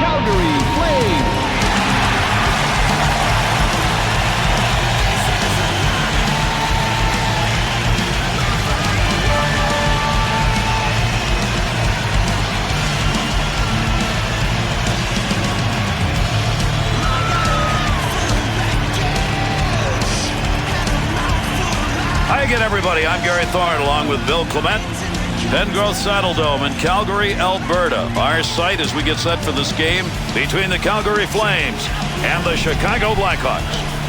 Calgary Flames. Hi again, everybody. I'm Gary Thorne along with Bill Clement. Pengrowth Saddledome in Calgary, Alberta. Our site as we get set for this game between the Calgary Flames and the Chicago Blackhawks.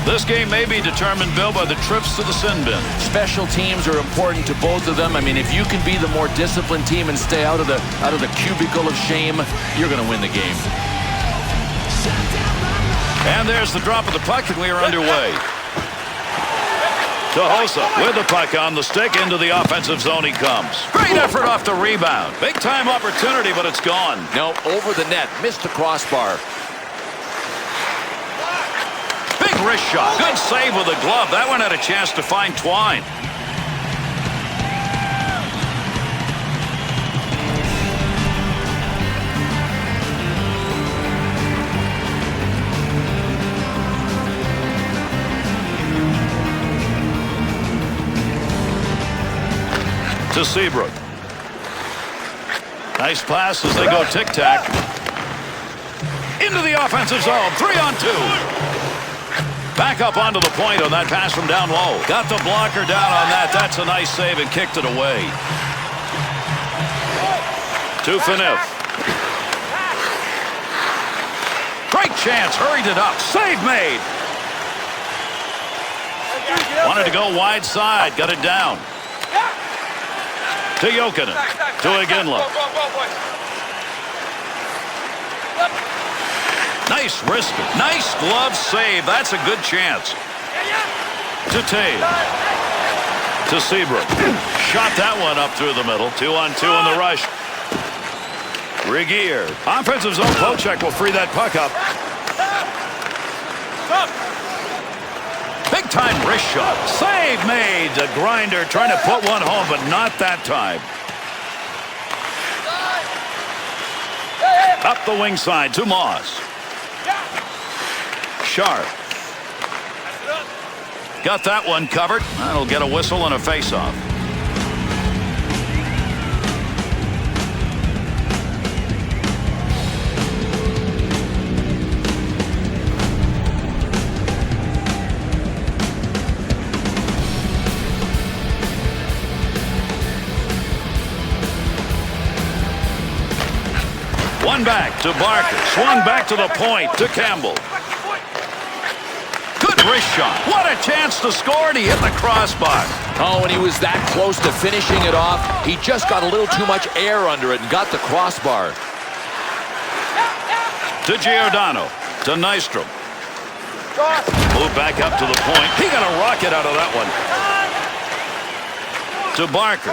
This game may be determined, Bill, by the trips to the sin bin. Special teams are important to both of them. I mean, if you can be the more disciplined team and stay out of the cubicle of shame, you're going to win the game. And there's the drop of the puck, and we are underway. Hossa with the puck on the stick. Into the offensive zone he comes. Great effort off the rebound. Big time opportunity, but it's gone. No, over the net. Missed the crossbar. Big wrist shot. Good save with the glove. That one had a chance to find Twine. To Seabrook. Nice pass as they go tic-tac. Into the offensive zone. 3-on-2. Back up onto the point on that pass from down low. Got the blocker down on that. That's a nice save and kicked it away. To Phaneuf. Great chance. Hurried it up. Save made. Wanted to go wide side. Got it down. To Jokinen. To Iginla. Nice wrist. Nice glove save. That's a good chance. To Taves. To Seabrook. Shot that one up through the middle. 2-on-2 in the rush. Regier. Offensive zone fore-check will free that puck up. Big time wrist shot. Save made. The grinder trying to put one home, but not that time. Up the wing side to Moss. Sharp. Got that one covered. That'll get a whistle and a face-off. One back to Barker. Swung back to the point to Campbell. Good wrist shot. What a chance to score, and he hit the crossbar. Oh, and he was that close to finishing it off. He just got a little too much air under it and got the crossbar. To Giordano. To Nystrom. Move back up to the point. He got a rocket out of that one. To Barker.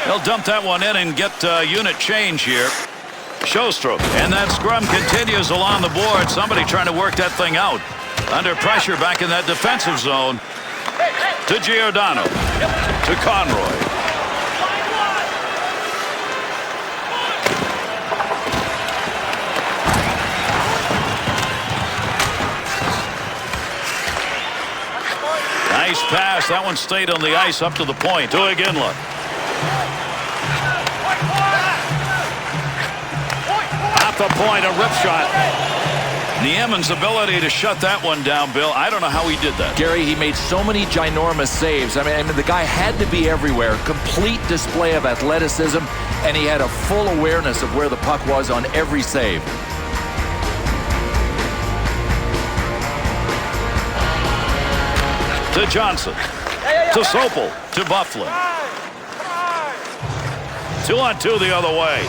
They'll dump that one in and get unit change here. Sjostrom. And that scrum continues along the board. Somebody trying to work that thing out. Under pressure back in that defensive zone. To Giordano. To Conroy. Nice pass. That one stayed on the ice up to the point. To Iginla. At the point, a rip shot. Nieman's ability to shut that one down, Bill. I don't know how he did that. Gary, he made so many ginormous saves. I mean, the guy had to be everywhere. Complete display of athleticism, and he had a full awareness of where the puck was on every save. To Johnson. To Sopel. To Byfuglien. 2-on-2 the other way.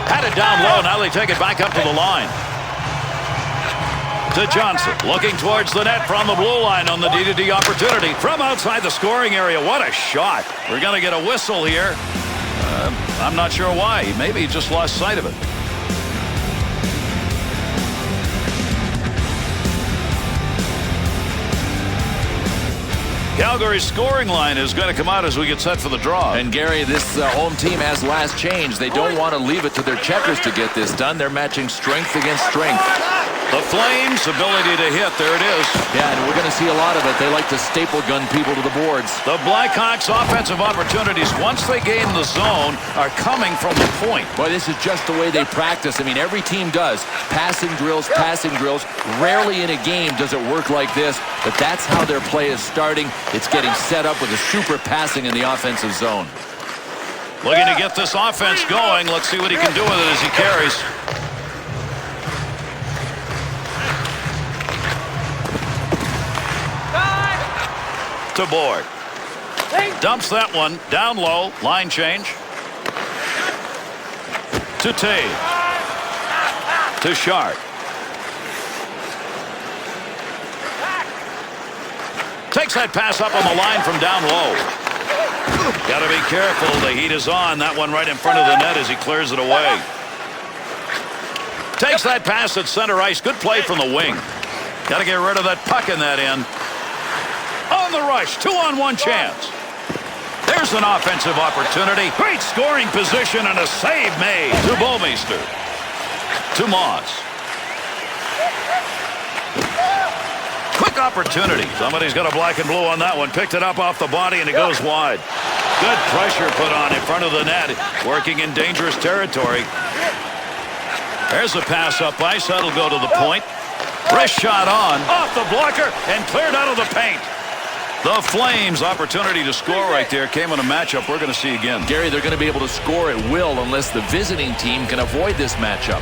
Had it down low. Now they take it back up to the line. To Johnson. Looking towards the net from the blue line on the D2D opportunity. From outside the scoring area. What a shot. We're going to get a whistle here. I'm not sure why. Maybe he just lost sight of it. Calgary's scoring line is going to come out as we get set for the draw. And Gary, this home team has last change. They don't want to leave it to their checkers to get this done. They're matching strength against strength. The Flames' ability to hit, there it is. Yeah, and we're going to see a lot of it. They like to staple gun people to the boards. The Blackhawks' offensive opportunities, once they gain the zone, are coming from the point. Boy, this is just the way they practice. I mean, every team does. Passing drills, passing drills. Rarely in a game does it work like this, but that's how their play is starting. It's getting set up with a super passing in the offensive zone. Looking to get this offense going. Let's see what he can do with it as he carries. To Board. Dumps that one down low. Line change. To Toews. To Sharp. Takes that pass up on the line from down low. Got to be careful. The heat is on. That one right in front of the net as he clears it away. Takes that pass at center ice. Good play from the wing. Got to get rid of that puck in that end. On the rush, 2-on-1 chance. There's an offensive opportunity. Great scoring position and a save made. To Bouwmeester. To Moss. Quick opportunity. Somebody's got a black and blue on that one. Picked it up off the body and it goes wide. Good pressure put on in front of the net. Working in dangerous territory. There's a pass up ice. That'll go to the point. Wrist shot on. Off the blocker and cleared out of the paint. The Flames' opportunity to score right there came in a matchup we're going to see again. Gary, they're going to be able to score at will unless the visiting team can avoid this matchup.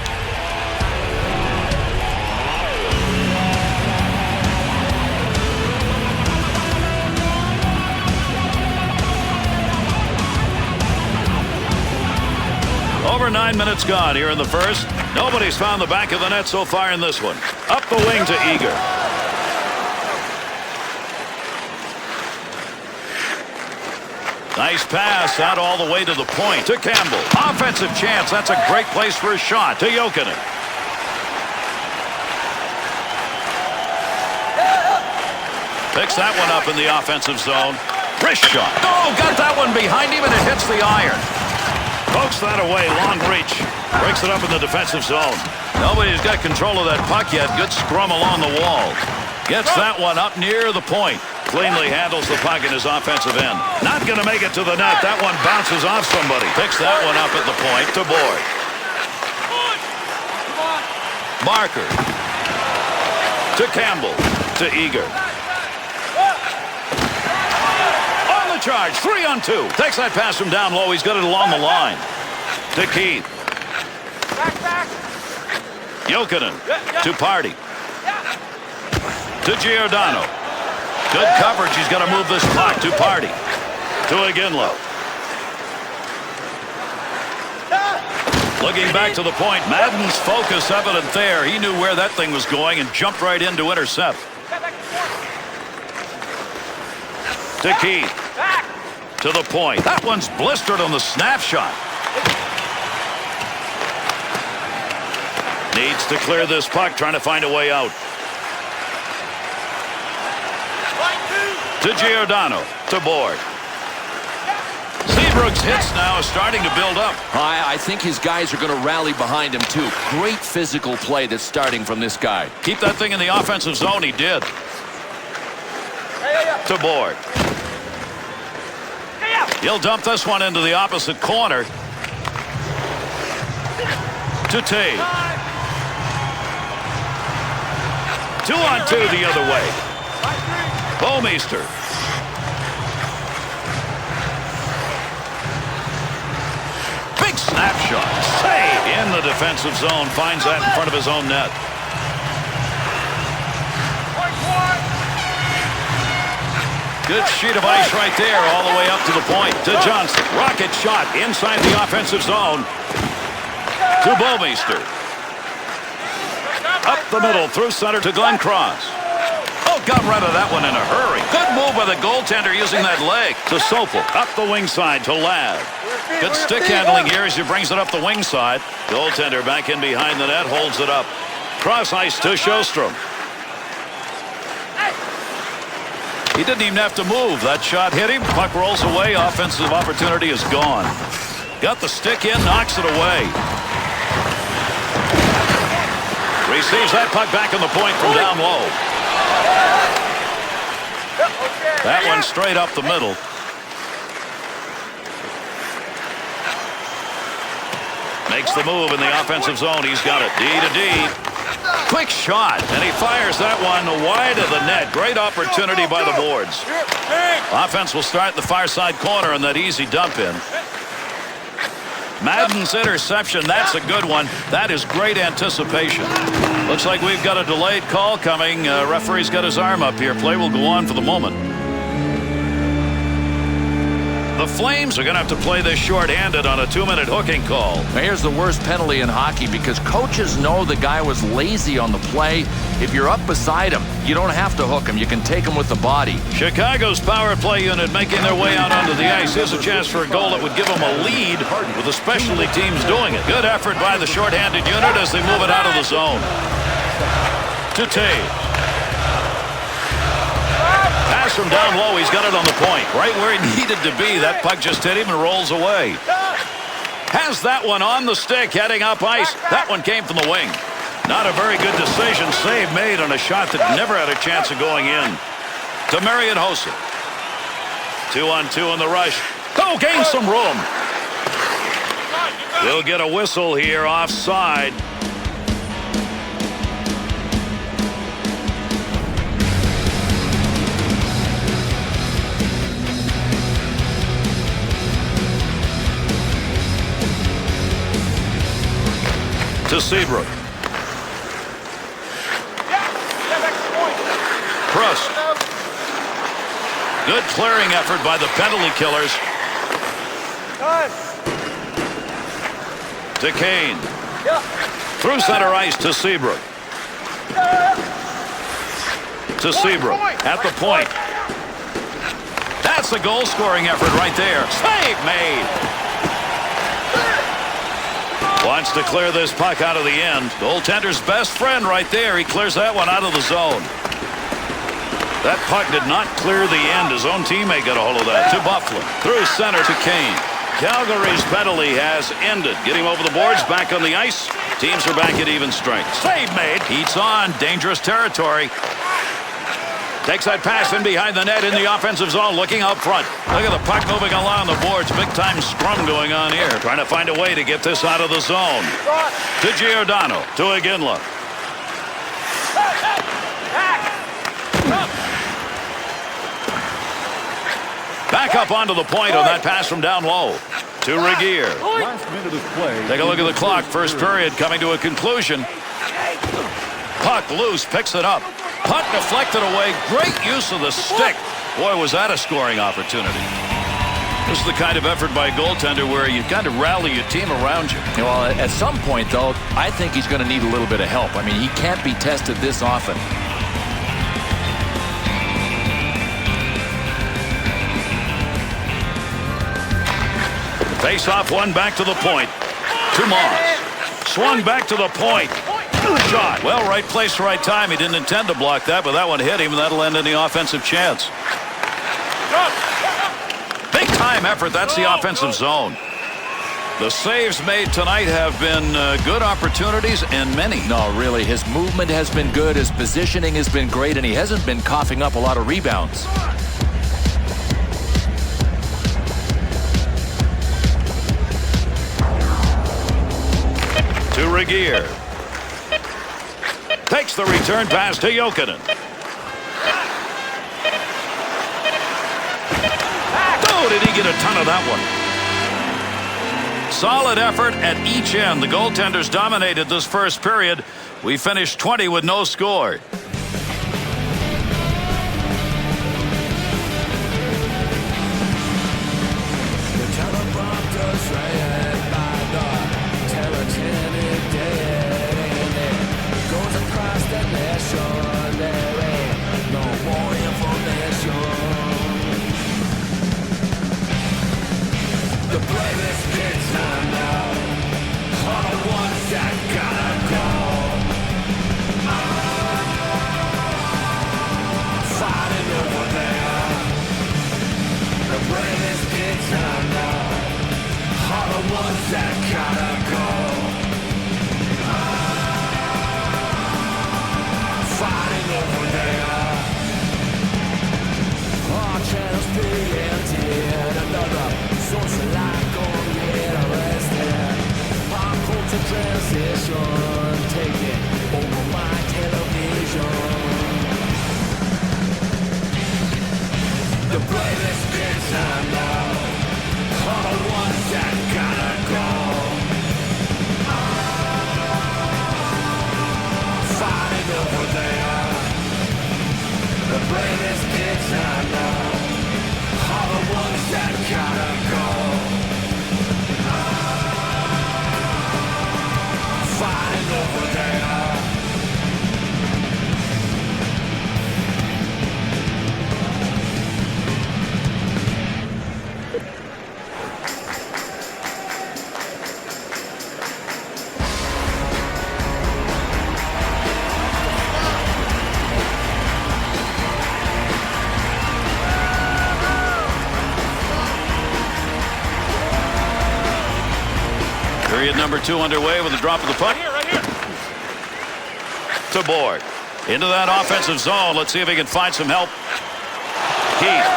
Over 9 minutes gone here in the first. Nobody's found the back of the net so far in this one. Up the wing to Eager. Nice pass out all the way to the point. To Campbell. Offensive chance. That's a great place for a shot. To Jokinen. Picks that one up in the offensive zone. Wrist shot. Oh, got that one behind him and it hits the iron. Pokes that away. Long reach. Breaks it up in the defensive zone. Nobody's got control of that puck yet. Good scrum along the wall. Gets that one up near the point. Cleanly handles the puck in his offensive end. Not going to make it to the net. That one bounces off somebody. Picks that one up at the point. To Board. Barker. To Campbell. To Eager. On the charge. 3-on-2. Takes that pass from down low. He's got it along the line. To Keith. Jokinen. To Party. To Giordano. Good coverage. He's got to move this puck to Party. To Iginla. Looking back to the point. Madden's focus evident there. He knew where that thing was going and jumped right in to intercept. To Keith. To the point. That one's blistered on the snapshot. Needs to clear this puck. Trying to find a way out. To Giordano. To Board. Seabrook's hits now is starting to build up. I think his guys are going to rally behind him, too. Great physical play that's starting from this guy. Keep that thing in the offensive zone. He did. To Board. He'll dump this one into the opposite corner. To Toews. 2-on-2 the other way. Bouwmeester. Big snapshot. Save in the defensive zone. Finds that in front of his own net. Good sheet of ice right there all the way up to the point. To Johnson. Rocket shot inside the offensive zone. To Bouwmeester. Up the middle through center to Glenn Cross. Oh, got rid of that one in a hurry. Good move by the goaltender using that leg. To Sopel. Up the wing side to Ladd. Good stick handling here as he brings it up the wing side. Goaltender back in behind the net. Holds it up. Cross ice to Sjöström. He didn't even have to move. That shot hit him. Puck rolls away. Offensive opportunity is gone. Got the stick in, knocks it away. Receives that puck back on the point from down low. That one straight up the middle. Makes the move in the offensive zone. He's got it. D to D. Quick shot, and he fires that one wide of the net. Great opportunity by the boards. Offense will start in the far side corner on that easy dump in. Madden's interception, that's a good one. That is great anticipation. Looks like we've got a delayed call coming. Referee's got his arm up here. Play will go on for the moment. The Flames are going to have to play this short-handed on a 2-minute hooking call. Now here's the worst penalty in hockey because coaches know the guy was lazy on the play. If you're up beside him, you don't have to hook him. You can take him with the body. Chicago's power play unit making their way out onto the ice. Here's a chance for a goal that would give them a lead with the specialty teams doing it. Good effort by the short-handed unit as they move it out of the zone. To Taves. Pass from down low. He's got it on the point. Right where he needed to be. That puck just hit him and rolls away. Has that one on the stick heading up ice. That one came from the wing. Not a very good decision. Save made on a shot that never had a chance of going in. To Marian Hossa. 2-on-2 in the rush. Oh, gain some room. We'll get a whistle here offside. To Seabrook. Prost. Good clearing effort by the penalty killers. To Kane. Through center ice to Seabrook. To Seabrook. At the point. That's a goal-scoring effort right there. Save made. Wants to clear this puck out of the end. Goaltender's best friend right there. He clears that one out of the zone. That puck did not clear the end. His own teammate got a hold of that. To Buffalo. Through center to Kane. Calgary's penalty has ended. Get him over the boards. Back on the ice. Teams are back at even strength. Save made. Heats on. Dangerous territory. Takes that pass in behind the net in the offensive zone, looking out front. Look at the puck moving along the boards. Big-time scrum going on here. Trying to find a way to get this out of the zone. To Giordano. To Iginla. Back up onto the point on that pass from down low. To Regier. Last minute of play. Take a look at the clock. First period coming to a conclusion. Puck loose. Picks it up. Puck deflected away. Great use of the stick. Boy, was that a scoring opportunity. This is the kind of effort by a goaltender where you kind of rally your team around you. Well, at some point, though, I think he's going to need a little bit of help. I mean, he can't be tested this often. Face-off one back to the point. To Moss. Swung back to the point. Shot. Well, right place, right time. He didn't intend to block that, but that one hit him, and that'll end in the offensive chance. Big time effort. That's the offensive zone. The saves made tonight have been good opportunities and many. No, really. His movement has been good. His positioning has been great, and he hasn't been coughing up a lot of rebounds. To Regier. Takes the return pass to Jokinen. Oh, did he get a ton of that one? Solid effort at each end. The goaltenders dominated this first period. We finished 20 with no score. that gotta go. Fighting over there. Our channels preempted. Another source of light gonna get arrested. Pop culture transition, taking over my television. The bravest kids I know are the ones that gotta go. Fighting over there. The bravest kids I know are the ones that gotta go. Fighting over there. Period number 2 underway with a drop of the puck. Right here. To Board. Into that offensive zone. Let's see if he can find some help. Keith.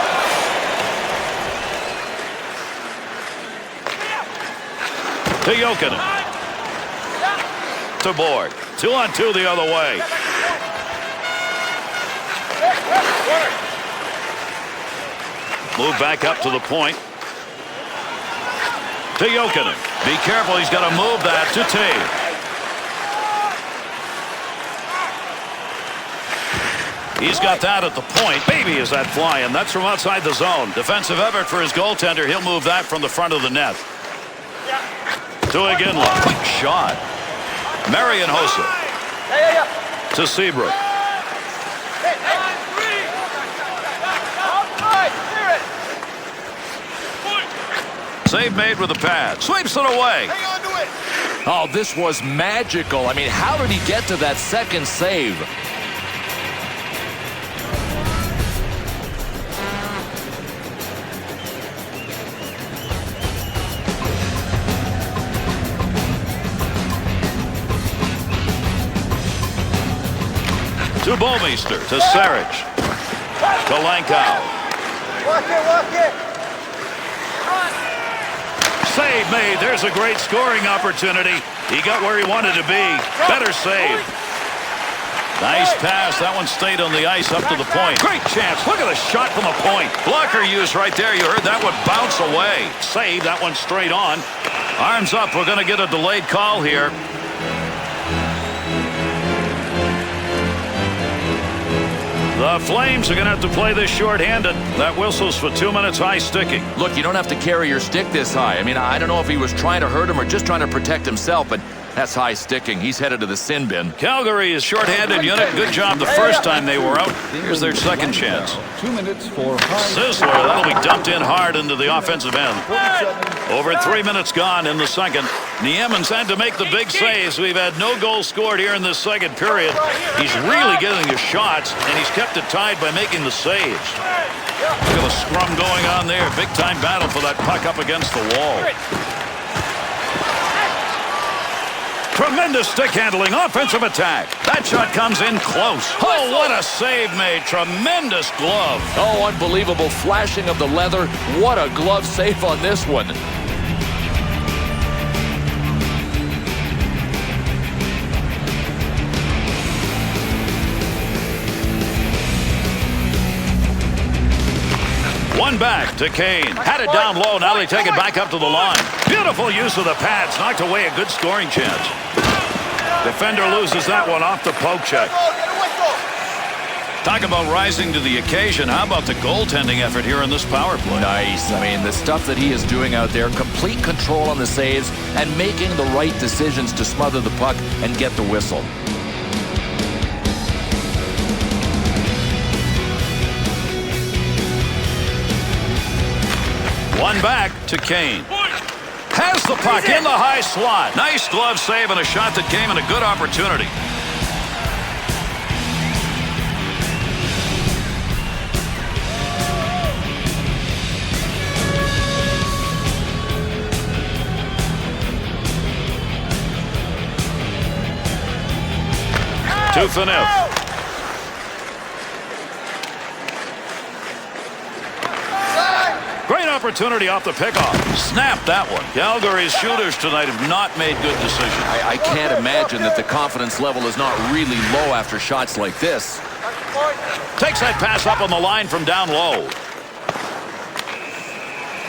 To Jokinen. To Board. 2-on-2 the other way. Move back up to the point. To Jokinen. Be careful, he's got to move that to T. He's got that at the point. Baby, is that flying. That's from outside the zone. Defensive effort for his goaltender. He'll move that from the front of the net. To Iginla. Quick shot. Marion Hossa. To Seabrook. Save made with a pad. Sweeps it away. Oh, this was magical. I mean, how did he get to that second save? To Bomeister. To Sarich. To Lankow. Walk it. Save made. There's a great scoring opportunity. He got where he wanted to be. Better save. Nice pass. That one stayed on the ice up to the point. Great chance. Look at the shot from the point. Blocker used right there. You heard that one bounce away. Save. That one straight on. Arms up. We're going to get a delayed call here. The Flames are going to have to play this shorthanded. That whistle's for 2 minutes high sticking. Look, you don't have to carry your stick this high. I mean, I don't know if he was trying to hurt him or just trying to protect himself, but that's high sticking. He's headed to the sin bin. Calgary is shorthanded unit. Good job the first time they were out. Here's their second chance. 2 minutes for high. Sizzler, that'll be dumped in hard into the offensive end. Over 3 minutes gone in the second. Niemann's had to make the big saves. We've had no goals scored here in this second period. He's really getting his shots, and he's kept it tied by making the saves. Look at the scrum going on there. Big-time battle for that puck up against the wall. Tremendous stick handling, offensive attack. That shot comes in close. Oh, what a save made. Tremendous glove. Oh, unbelievable flashing of the leather. What a glove save on this one. One back to Kane. Had it down low. Now they take it back up to the line. Beautiful use of the pads. Knocked away a good scoring chance. Defender loses that one off the poke check. Talk about rising to the occasion. How about the goaltending effort here in this power play? Nice. I mean, the stuff that he is doing out there, complete control on the saves and making the right decisions to smother the puck and get the whistle. One back to Kane. Has the puck in the high slot. Nice glove save and a shot that came in a good opportunity. To Phaneuf. Great opportunity off the pickoff. Snap that one. Calgary's shooters tonight have not made good decisions. I can't imagine that the confidence level is not really low after shots like this. Takes that pass up on the line from down low.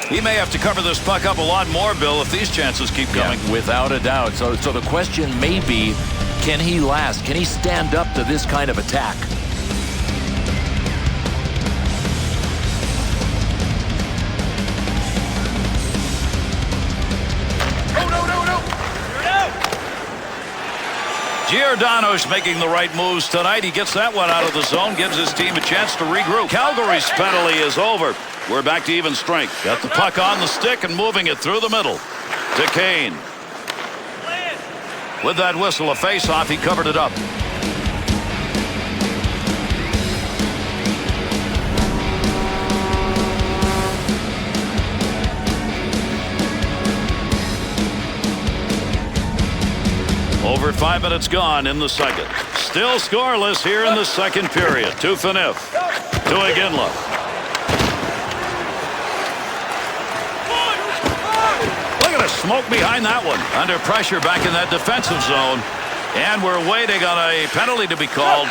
He may have to cover this puck up a lot more, Bill, if these chances keep coming. Yeah, without a doubt. So the question may be, can he last? Can he stand up to this kind of attack? Giordano's making the right moves tonight. He gets that one out of the zone, gives his team a chance to regroup. Calgary's penalty is over. We're back to even strength. Got the puck on the stick and moving it through the middle. To Kane. With that whistle, a face-off, he covered it up. Over 5 minutes gone in the second. Still scoreless here in the second period. To Phaneuf. To Iginla. Look at the smoke behind that one. Under pressure back in that defensive zone. And we're waiting on a penalty to be called.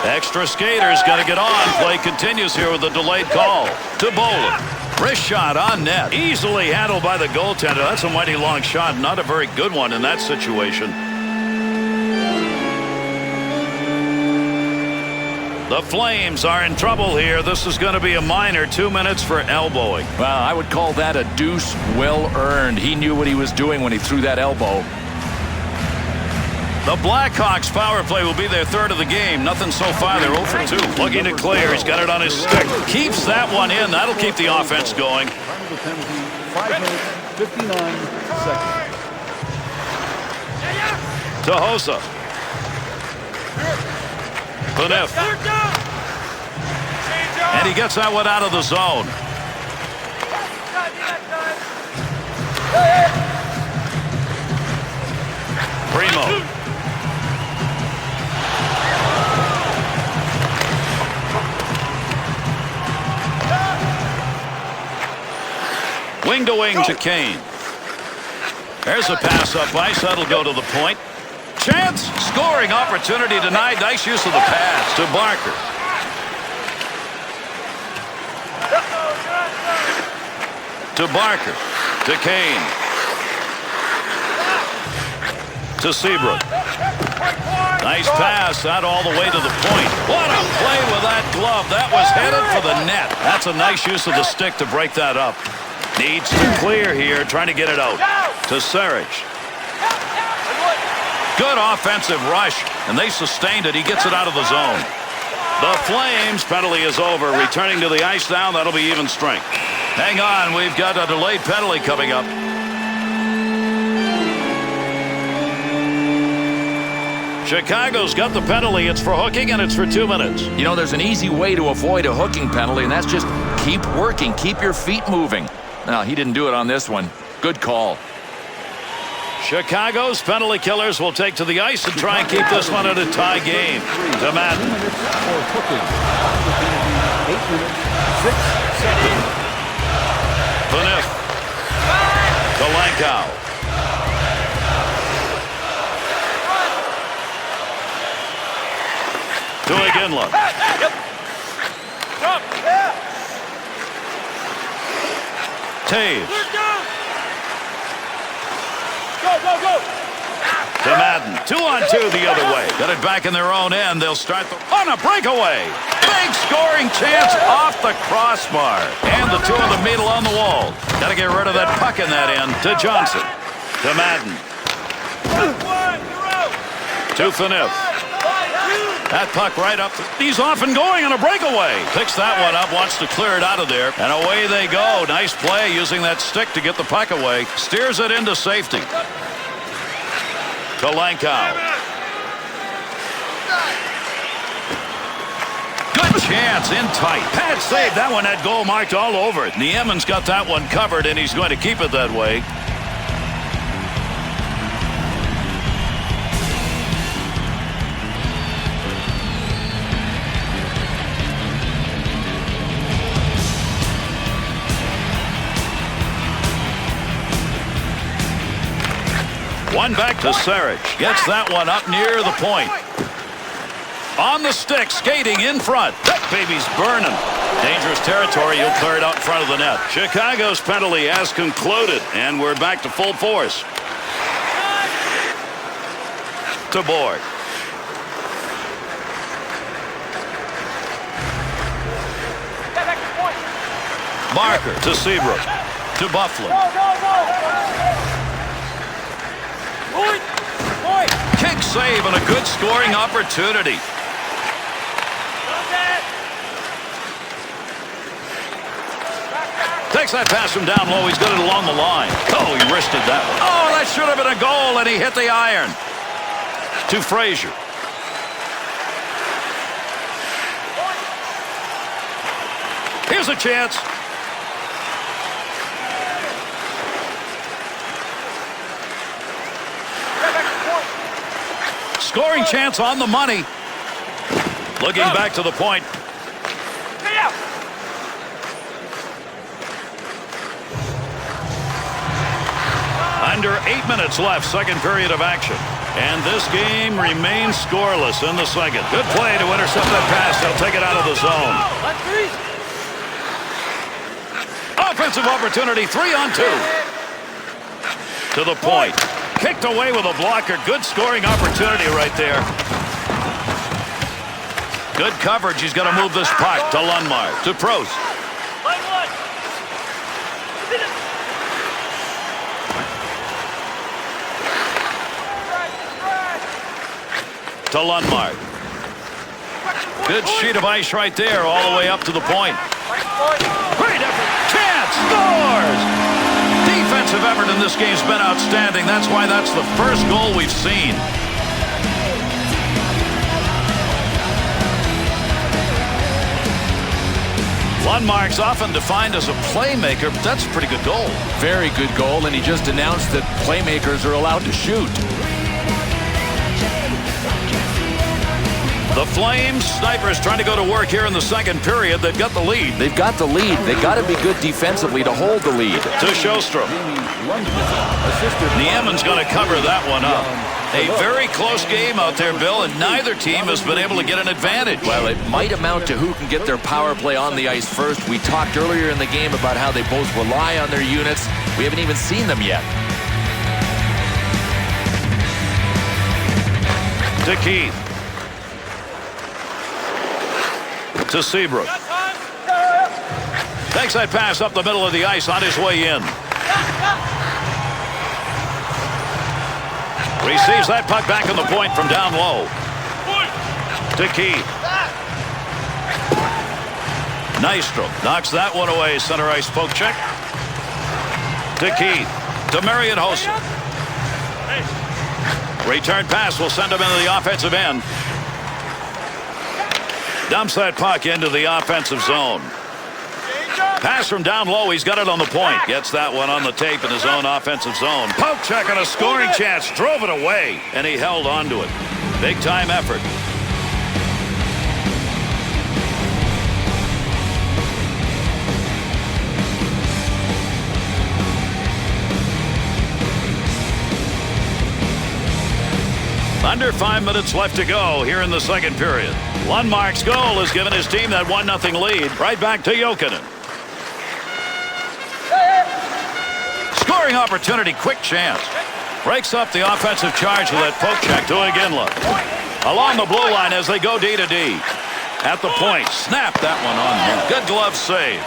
Extra skaters got to get on. Play continues here with a delayed call. To Bolin. Wrist shot on net. Easily handled by the goaltender. That's a mighty long shot. Not a very good one in that situation. The Flames are in trouble here. This is going to be a minor 2 minutes for elbowing. Well, I would call that a deuce well earned. He knew what he was doing when he threw that elbow. The Blackhawks power play will be their third of the game. Nothing so far. They're 0 for 2. Looking to clear. He's got it on his stick. Keeps that one in. That'll keep the offense going. 5 minutes, 59 seconds. To Hossa. Phaneuf. And he gets that one out of the zone. Primo. Wing to wing to Kane. There's a pass up ice. That'll go to the point. Chance. Scoring opportunity denied. Nice use of the pass to Barker. To Barker. To Kane. To Seabrook. Nice pass. That all the way to the point. What a play with that glove. That was headed for the net. That's a nice use of the stick to break that up. Needs to clear here, trying to get it out. To Serge. Good offensive rush, and they sustained it. He gets it out of the zone. The Flames penalty is over. Returning to the ice now, that'll be even strength. Hang on, we've got a delayed penalty coming up. Chicago's got the penalty. It's for hooking, and it's for 2 minutes. You know, there's an easy way to avoid a hooking penalty, and that's just keep working. Keep your feet moving. No, he didn't do it on this one. Good call. Chicago's penalty killers will take to the ice and try and keep this one at a tie game. To Madden. 2 minutes for hooking. 8 minutes, 6 seconds. Phaneuf. To Lankow. To Iginla. Taves. To Madden. 2-on-2 the other way. Got it back in their own end. They'll start on a breakaway. Big scoring chance off the crossbar. And the two in the middle on the wall. Got to get rid of that puck in that end. To Johnson. To Madden. To Phaneuf. That puck right up. He's off and going on a breakaway. Picks that one up, wants to clear it out of there. And away they go. Nice play using that stick to get the puck away. Steers it into safety. To Lankow. Good chance in tight. Pad save. That one had goal marked all over it. Nieman's got that one covered, and he's going to keep it that way. One back to Sarich. Gets that one up near the point. On the stick, skating in front. That baby's burning. Dangerous territory. He'll clear it out in front of the net. Chicago's penalty has concluded, and we're back to full force. To Borg. Barker to Seabrook. To Buffalo. Kick save and a good scoring opportunity. Takes that pass from down low. He's got it along the line. Oh, he wristed that one. Oh, that should have been a goal, and he hit the iron. To Frazier. Here's a chance. Scoring chance on the money. Looking back to the point. Under 8 minutes left, second period of action. And this game remains scoreless in the second. Good play to intercept that pass. They'll take it out of the zone. Offensive opportunity, 3-on-2. To the point. Kicked away with a blocker. Good scoring opportunity right there. Good coverage. He's got to move this puck to Lundmark. To Prost. To Lundmark. Good sheet of ice right there all the way up to the point. Great effort. Chance. Scores! Defensive effort in this game's been outstanding. That's why that's the first goal we've seen. Lundmark's often defined as a playmaker, but that's a pretty good goal. Very good goal, and he just announced that playmakers are allowed to shoot. The Flames snipers trying to go to work here in the second period. They've got the lead. They've got the lead. They've got to be good defensively to hold the lead. To Sjostrom. Nieman's going to cover that one up. A very close game out there, Bill, and neither team has been able to get an advantage. Well, it might amount to who can get their power play on the ice first. We talked earlier in the game about how they both rely on their units. We haven't even seen them yet. To Keith. To Seabrook. Takes that pass up the middle of the ice on his way in. Receives that puck back on the point from down low. To Keith. Nystrom knocks that one away. Center ice poke check. To Keith. To Marian Hossa. Return pass will send him into the offensive end. Dumps that puck into the offensive zone. Pass from down low. He's got it on the point. Gets that one on the tape in his own offensive zone. Poke check on a scoring chance. Drove it away, and he held on to it. Big time effort. Under 5 minutes left to go here in the second period. Lundmark's goal has given his team that 1-0 lead. Right back to Jokinen. Scoring opportunity, quick chance. Breaks up the offensive charge with that poke check to Iginla. Along the blue line as they go D to D. At the point, snap that one on him. Good glove save.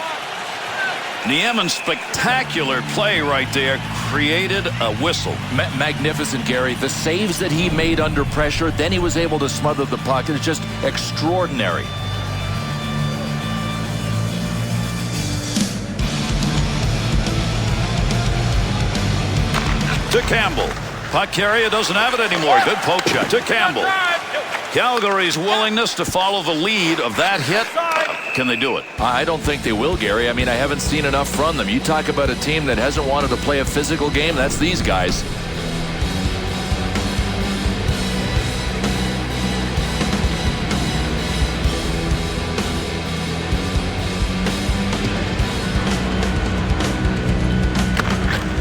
Nieman's spectacular play right there created a whistle. Magnificent, Gary. The saves that he made under pressure, then he was able to smother the puck. It's just extraordinary. To Campbell. Puck carrier doesn't have it anymore. Good poke check to Campbell. Calgary's willingness to follow the lead of that hit. Can they do it? I don't think they will, Gary. I mean, I haven't seen enough from them. You talk about a team that hasn't wanted to play a physical game. That's these guys.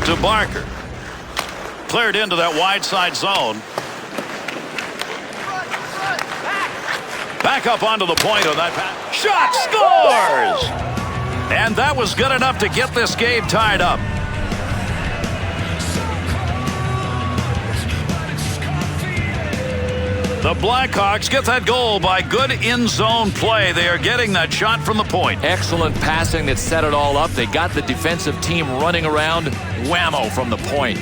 To Barker. Cleared into that wide side zone. Back up onto the point on that pass. Shot scores! And that was good enough to get this game tied up. The Blackhawks get that goal by good in-zone play. They are getting that shot from the point. Excellent passing that set it all up. They got the defensive team running around. Whammo from the point.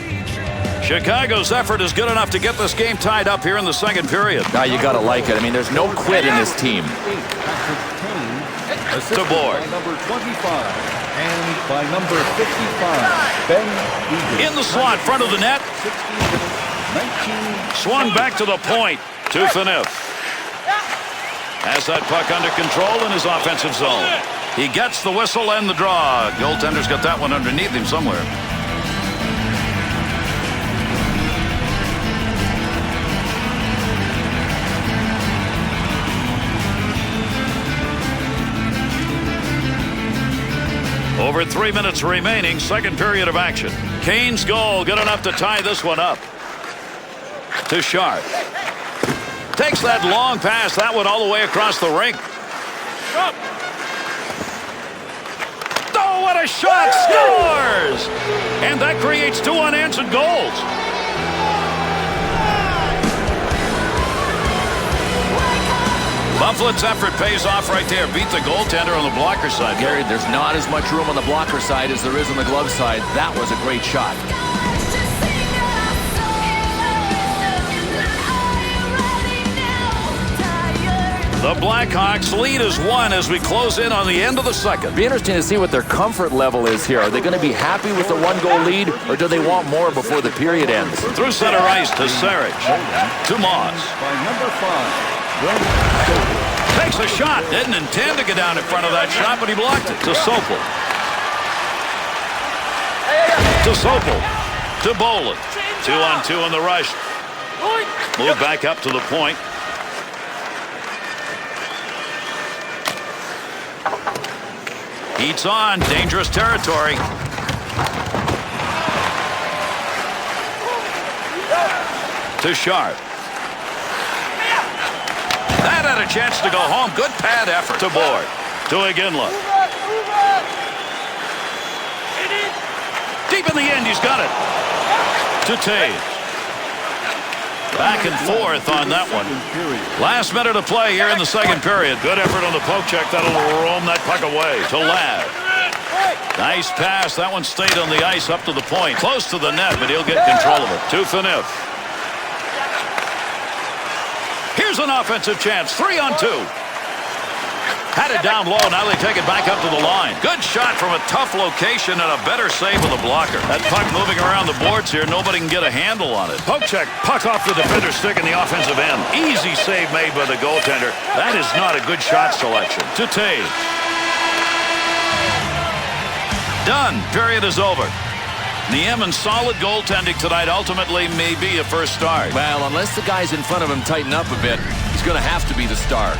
Chicago's effort is good enough to get this game tied up here in the second period. Now you got to like it. I mean, there's no quit in this team. To Board. By number 25 and by number 55, Ben Eagle. In the slot, front of the net. 19. Swung back to the point to Phaneuf. Has that puck under control in his offensive zone. He gets the whistle and the draw. Goaltender's got that one underneath him somewhere. Over 3 minutes remaining, second period of action. Kane's goal, good enough to tie this one up. To Sharp. Takes that long pass, that one all the way across the rink. Oh, what a shot! Scores! And that creates 2 unanswered goals. Buffalo's effort pays off right there. Beat the goaltender on the blocker side. Gary, there's not as much room on the blocker side as there is on the glove side. That was a great shot. The Blackhawks lead is 1 as we close in on the end of the second. Be interesting to see what their comfort level is here. Are they going to be happy with the 1-goal lead, or do they want more before the period ends? Through center ice to Sarich. To Moss. By number 5, Takes a shot. Didn't intend to get down in front of that shot, but he blocked it. To Sopel. To Sopel. To Bolin. 2-on-2 in the rush. Move back up to the point. Heats on. Dangerous territory. To Sharp. That had a chance to go home. Good pad effort. To Board. To Iginla. Deep in the end, he's got it. To Taves. Back and forth on that one. Last minute of play here in the second period. Good effort on the poke check. That'll roam that puck away. To Ladd. Nice pass. That one stayed on the ice up to the point. Close to the net, but he'll get control of it. To Phaneuf. Here's an offensive chance. 3-on-2. Had it down low. Now they take it back up to the line. Good shot from a tough location and a better save of the blocker. That puck moving around the boards here. Nobody can get a handle on it. Poke check. Puck off the defender's stick in the offensive end. Easy save made by the goaltender. That is not a good shot selection. To Taves. Done. Period is over. Niemann's solid goaltending tonight ultimately may be a first start. Well, unless the guys in front of him tighten up a bit, he's going to have to be the star.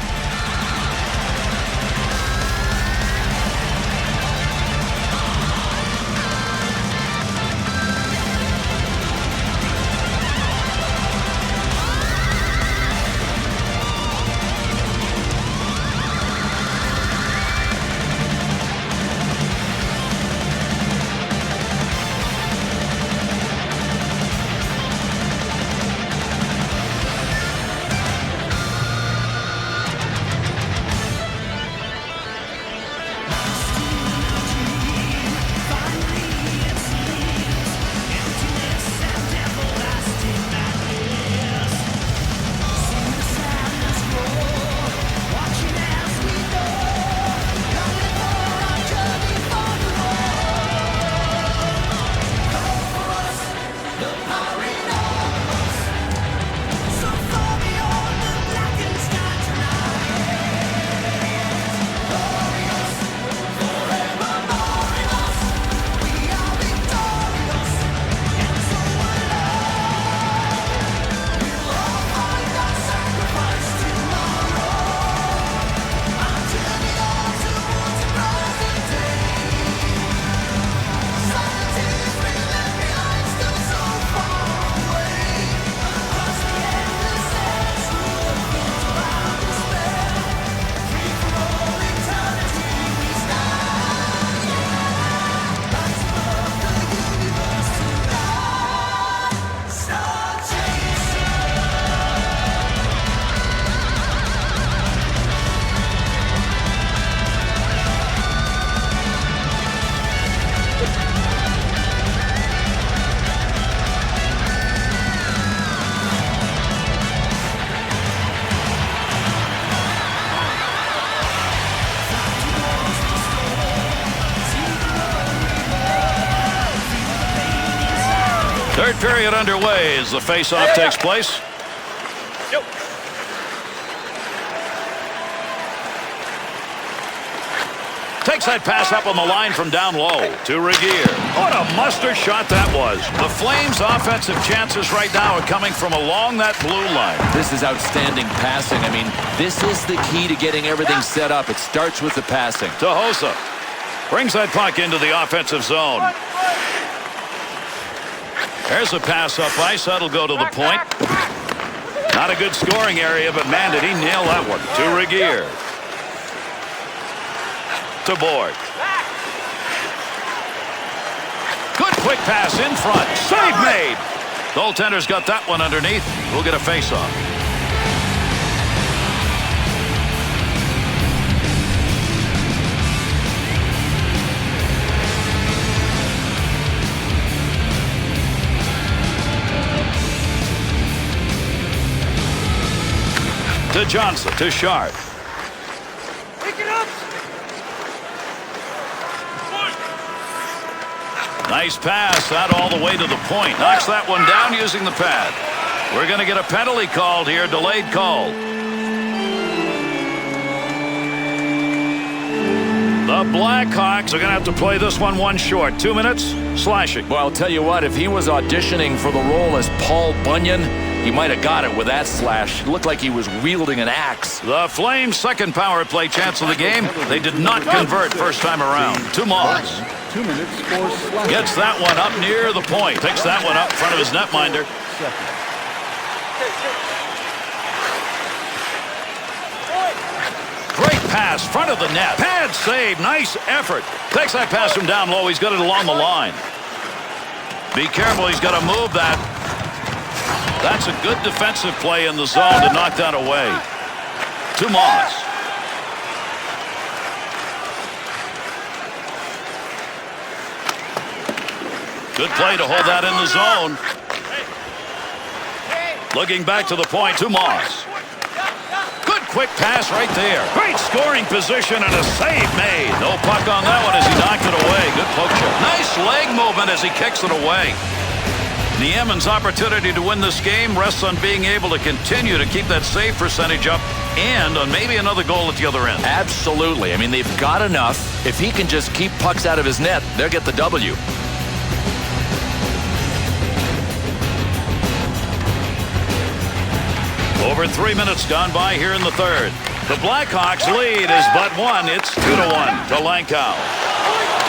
Third period underway as the face-off takes place. Takes that pass up on the line from down low to Regier. What a mustard shot that was. The Flames' offensive chances right now are coming from along that blue line. This is outstanding passing. I mean, this is the key to getting everything set up. It starts with the passing. Tahosa brings that puck into the offensive zone. There's a pass up ice. That'll go to the point. Not a good scoring area, but man, did he nail that one. To Regier. To Board. Good quick pass in front. Save made. Goaltender's got that one underneath. We'll get a face-off. To Johnson. To Sharp. Pick it up. Nice pass. That all the way to the point. Knocks that one down using the pad. We're going to get a penalty called here. Delayed call. The Blackhawks are going to have to play this one short. 2 minutes. Slashing. Well, I'll tell you what. If he was auditioning for the role as Paul Bunyan, he might have got it with that slash. It looked like he was wielding an axe. The Flames' second power play chance of the game. They did not convert first time around. To Moss. 2 minutes for slashing. Gets that one up near the point. Picks that one up in front of his netminder. Great pass, front of the net. Pad save, nice effort. Takes that pass from down low. He's got it along the line. Be careful, he's got to move that. That's a good defensive play in the zone to knock that away. To Moss. Good play to hold that in the zone. Looking back to the point, to Moss. Good quick pass right there. Great scoring position and a save made. No puck on that one as he knocked it away. Good poke check. Nice leg movement as he kicks it away. Nieman's opportunity to win this game rests on being able to continue to keep that save percentage up and on maybe another goal at the other end. Absolutely. I mean, they've got enough. If he can just keep pucks out of his net, they'll get the W. Over 3 minutes gone by here in the third. The Blackhawks lead is but one. It's 2-1 to Lankow.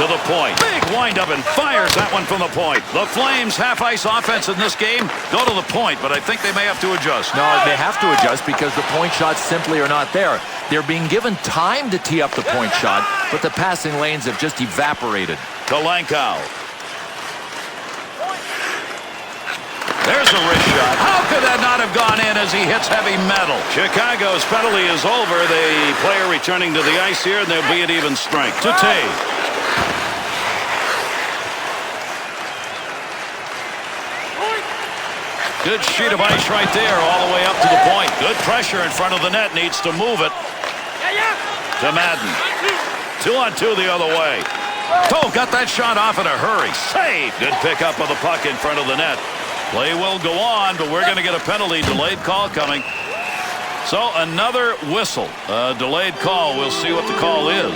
To the point. Big windup and fires that one from the point. The Flames half-ice offense in this game go to the point, but I think they may have to adjust. No, they have to adjust because the point shots simply are not there. They're being given time to tee up the point shot, but the passing lanes have just evaporated. To Lankow. There's a wrist shot. How could that not have gone in as he hits heavy metal? Chicago's penalty is over. The player returning to the ice here, and they'll be at even strength. To Toews. Good sheet of ice right there all the way up to the point. Good pressure in front of the net. Needs to move it. To Madden. 2-on-2 the other way. Oh, got that shot off in a hurry. Save. Good pickup of the puck in front of the net. Play will go on, but we're going to get a penalty. Delayed call coming. So another whistle. Delayed call. We'll see what the call is.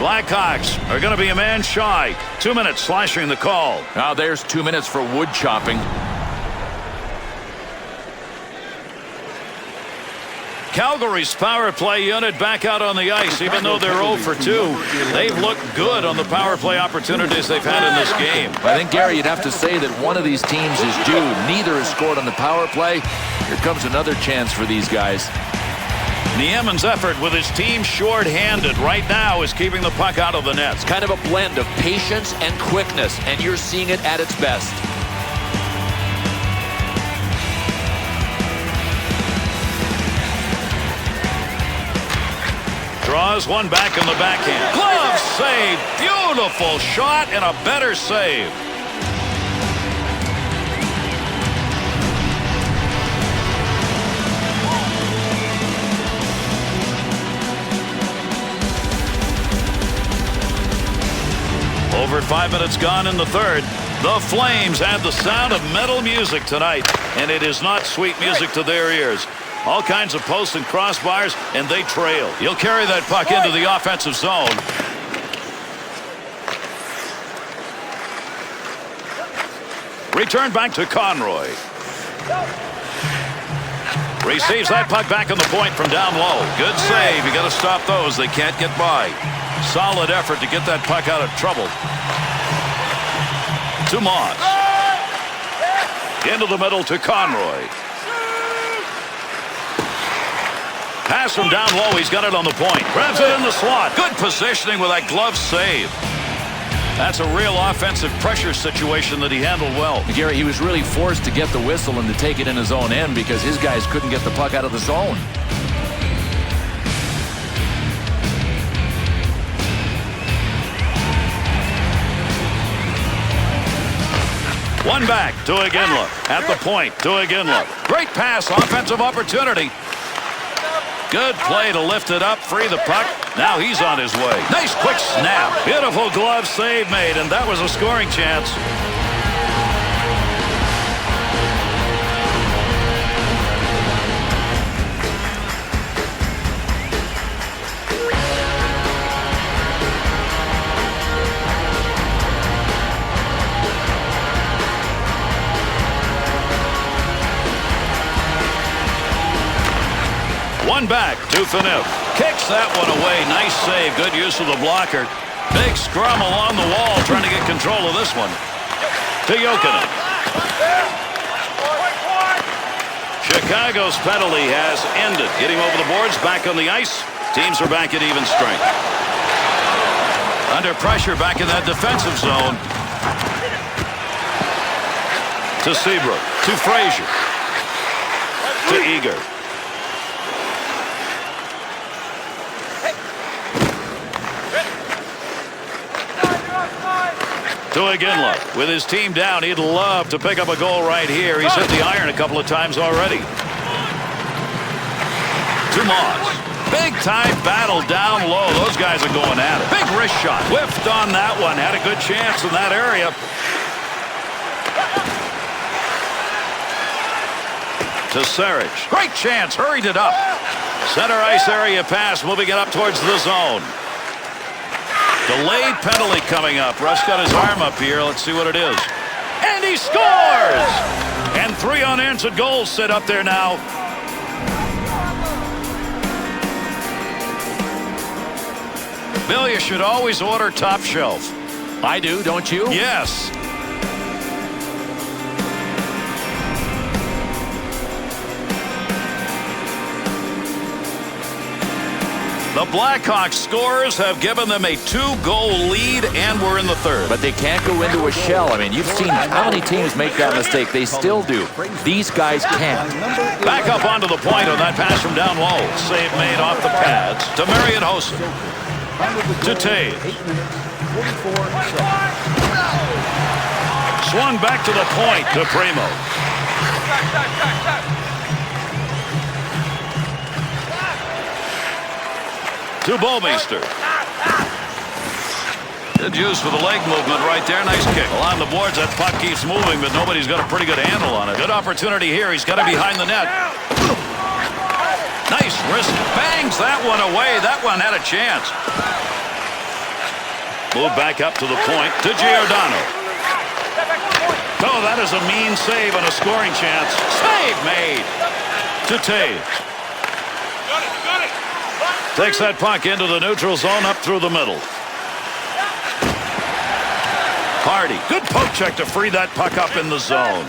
Blackhawks are going to be a man shy. 2 minutes slashing the call. Now there's 2 minutes for wood chopping. Calgary's power play unit back out on the ice. Even though they're 0 for 2, they've looked good on the power play opportunities they've had in this game. I think, Gary, you'd have to say that one of these teams is due. Neither has scored on the power play. Here comes another chance for these guys. Nieman's effort with his team short-handed right now is keeping the puck out of the net. It's kind of a blend of patience and quickness, and you're seeing it at its best. Draws one back in the backhand. Glove save. Beautiful shot and a better save. Over 5 minutes gone in the third. The Flames had the sound of metal music tonight, and it is not sweet music to their ears. All kinds of posts and crossbars, and they trail. He'll carry that puck into the offensive zone. Return back to Conroy. Receives that puck back on the point from down low. Good save. You got to stop those. They can't get by. Solid effort to get that puck out of trouble. To Moss. Into the middle to Conroy. Pass from down low. He's got it on the point. Grabs it in the slot. Good positioning with that glove save. That's a real offensive pressure situation that he handled well. Gary, he was really forced to get the whistle and to take it in his own end because his guys couldn't get the puck out of the zone. One back to Iginla. At the point to Iginla. Great pass. Offensive opportunity. Good play to lift it up, free the puck. Now he's on his way. Nice quick snap. Beautiful glove save made, and that was a scoring chance. One back to Phaneuf. Kicks that one away. Nice save. Good use of the blocker. Big scrum along the wall trying to get control of this one. To Jokinen. Chicago's penalty has ended. Getting over the boards, back on the ice. Teams are back at even strength. Under pressure back in that defensive zone. To Seabrook. To Frazier. To Eager. To Iginla. With his team down, he'd love to pick up a goal right here. He's hit the iron a couple of times already. To Moss. Big time battle down low. Those guys are going at it. Big wrist shot. Whiffed on that one. Had a good chance in that area. To Sarich. Great chance. Hurried it up. Center ice area pass. Moving it up towards the zone. Delayed penalty coming up. Russ got his arm up here. Let's see what it is. And he scores! And 3 unanswered goals sit up there now. Bill, you should always order top shelf. I do, don't you? Yes. The Blackhawks scorers have given them a 2-goal lead, and we're in the third. But they can't go into a shell. I mean, you've seen how many teams make that mistake. They still do. These guys can't. Back up onto the point on that pass from down low. Save made off the pads to Marian Hossa. To Taves. Swung back to the point to Primo. To Bouwmeester. Good use for the leg movement right there. Nice kick. Along the boards, that puck keeps moving, but nobody's got a pretty good handle on it. Good opportunity here. He's got it behind the net. Nice wrist. Bangs that one away. That one had a chance. Move back up to the point to Giordano. Oh, that is a mean save and a scoring chance. Save made. To Taves. Takes that puck into the neutral zone up through the middle. Hardy. Good poke check to free that puck up in the zone.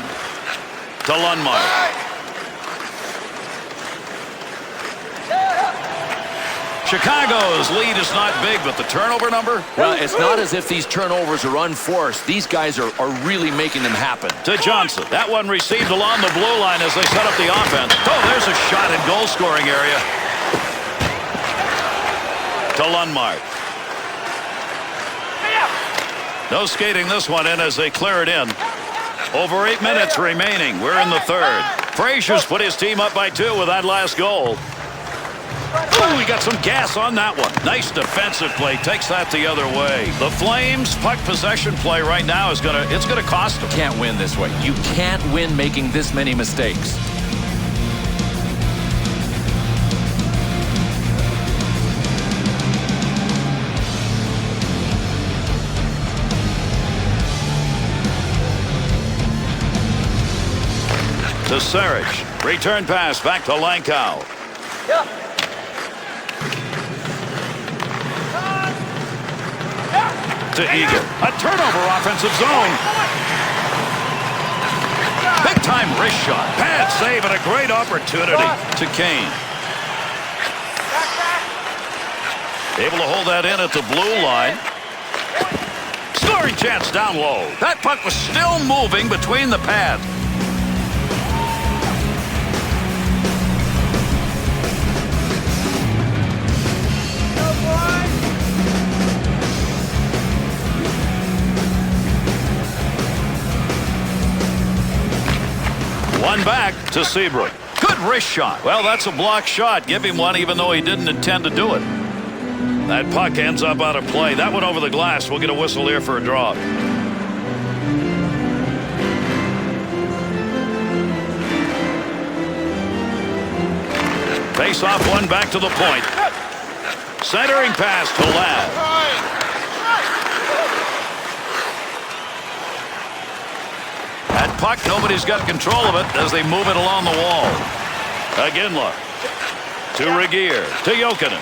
To Lundmark. Chicago's lead is not big, but the turnover number? Well, it's not as if these turnovers are unforced. These guys are really making them happen. To Johnson. That one received along the blue line as they set up the offense. Oh, there's a shot in goal scoring area. To Lundmark. No skating this one in as they clear it in. Over 8 minutes remaining. We're in the third. Frazier's put his team up by 2 with that last goal. Ooh, he got some gas on that one. Nice defensive play. Takes that the other way. The Flames puck possession play right now is gonna cost them. Can't win this way. You can't win making this many mistakes. To Sarich. Return pass back to Lankow. To Eagle. A turnover offensive zone. Big time wrist shot. Bad save and a great opportunity to Kane. Able to hold that in at the blue line. Scoring chance down low. That puck was still moving between the pads. One back to Seabrook. Good wrist shot. Well, that's a block shot. Give him one even though he didn't intend to do it. That puck ends up out of play. That went over the glass. We'll get a whistle here for a draw. Face off one back to the point. Centering pass to Ladd. That puck, nobody's got control of it as they move it along the wall. Aginla to Regier to Jokinen.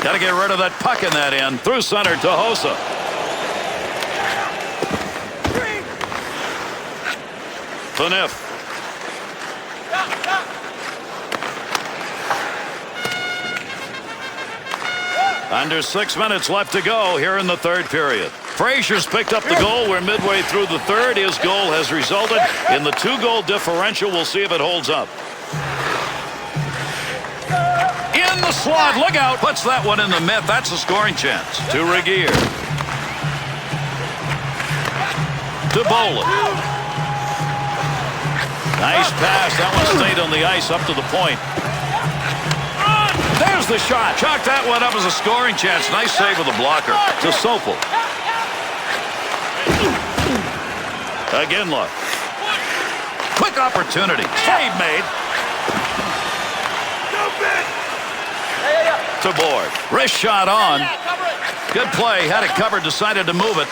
Got to get rid of that puck in that end. Through center to Hossa. Phaneuf. Under 6 minutes left to go here in the third period. Frazier's picked up the goal. We're midway through the third. His goal has resulted in the 2-goal differential. We'll see if it holds up. In the slot. Look out. Puts that one in the net. That's a scoring chance. To Regier. To Bolin. Nice pass. That one stayed on the ice up to the point. There's the shot. Chalk that one up as a scoring chance. Nice save with the blocker. To Sopel. Aginla. Quick opportunity. Save made. To Board. Wrist shot on. Good play. Had it covered. Decided to move it.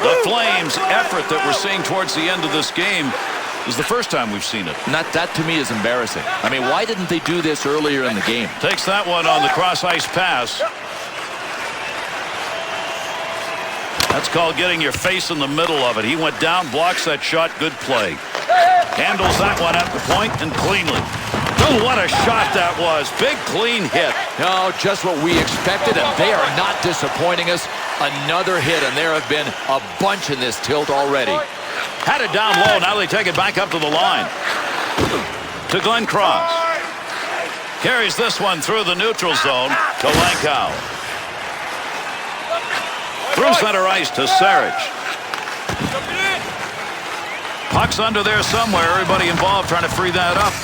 The Flames' effort that we're seeing towards the end of this game is the first time we've seen it. Not that to me is embarrassing. I mean, why didn't they do this earlier in the game? Takes that one on the cross-ice pass. That's called getting your face in the middle of it. He went down, blocks that shot. Good play. Handles that one at the point and cleanly. Oh, what a shot that was. Big, clean hit. No, just what we expected, and they are not disappointing us. Another hit, and there have been a bunch in this tilt already. Had it down low. Now they take it back up to the line. To Glenn Cross. Carries this one through the neutral zone to Lankow. Through center ice to Sarich. Puck's under there somewhere. Everybody involved trying to free that up.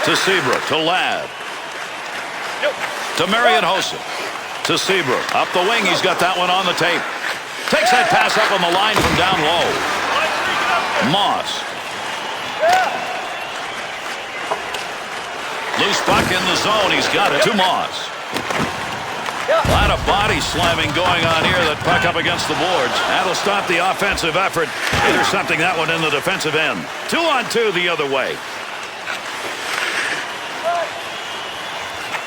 To Seabrook. To Ladd. To Marian Hossa. To Seabrook. Up the wing. He's got that one on the tape. Takes that pass up on the line from down low. Moss. Loose puck in the zone. He's got it. To Moss. A lot of body slamming going on here. That puck up against the boards. That'll stop the offensive effort. Intercepting that one in the defensive end. 2-on-2 the other way.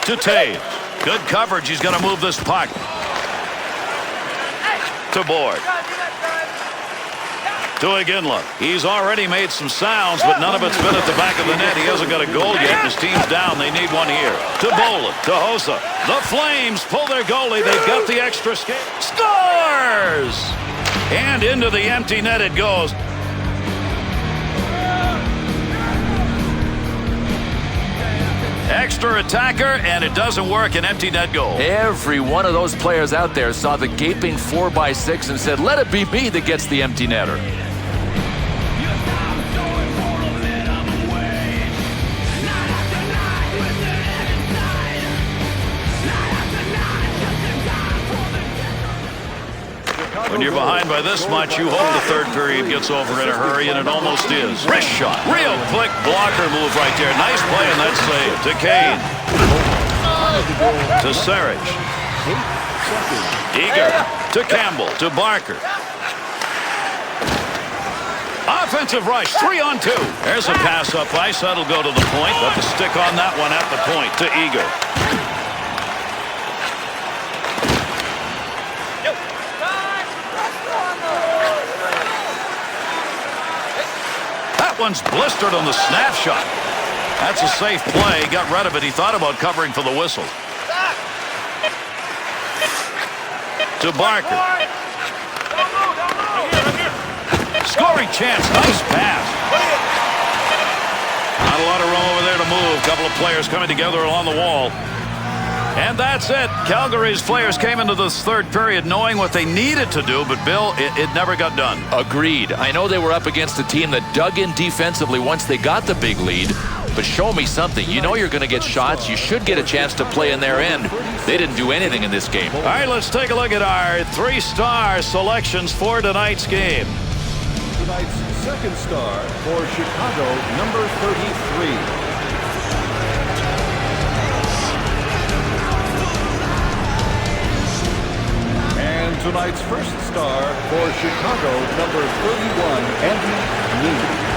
To Taves. Good coverage. He's going to move this puck. To Board. To Aginla. He's already made some sounds, but none of it's been at the back of the net. He hasn't got a goal yet. His team's down. They need one here. To Bolin. To Hossa. The Flames pull their goalie. They've got the extra skate. Scores! And into the empty net it goes. Extra attacker, and it doesn't work. An empty net goal. Every one of those players out there saw the gaping 4x6 and said, let it be me that gets the empty netter. When you're behind by this much, you hope the third period gets over in a hurry, and it almost is. Wrist shot. Real quick blocker move right there. Nice play in that save. To Kane. To Sarich. Eager. To Campbell. To Barker. Offensive rush, 3-on-2. There's a pass up ice. That'll go to the point, but the stick on that one at the point to Eager. That one's blistered on the snap shot. That's a safe play. Got rid of it. He thought about covering for the whistle. To Barker. Scoring chance. Nice pass. Not a lot of room over there to move. A couple of players coming together along the wall. And that's it. Calgary's players came into this third period knowing what they needed to do, but Bill, it never got done. Agreed. I know they were up against a team that dug in defensively once they got the big lead, but show me something. You know you're going to get shots. You should get a chance to play in their end. They didn't do anything in this game. All right, let's take a look at our three-star selections for tonight's game. Tonight's second star for Chicago, number 33. And tonight's first star for Chicago, number 31, Andy.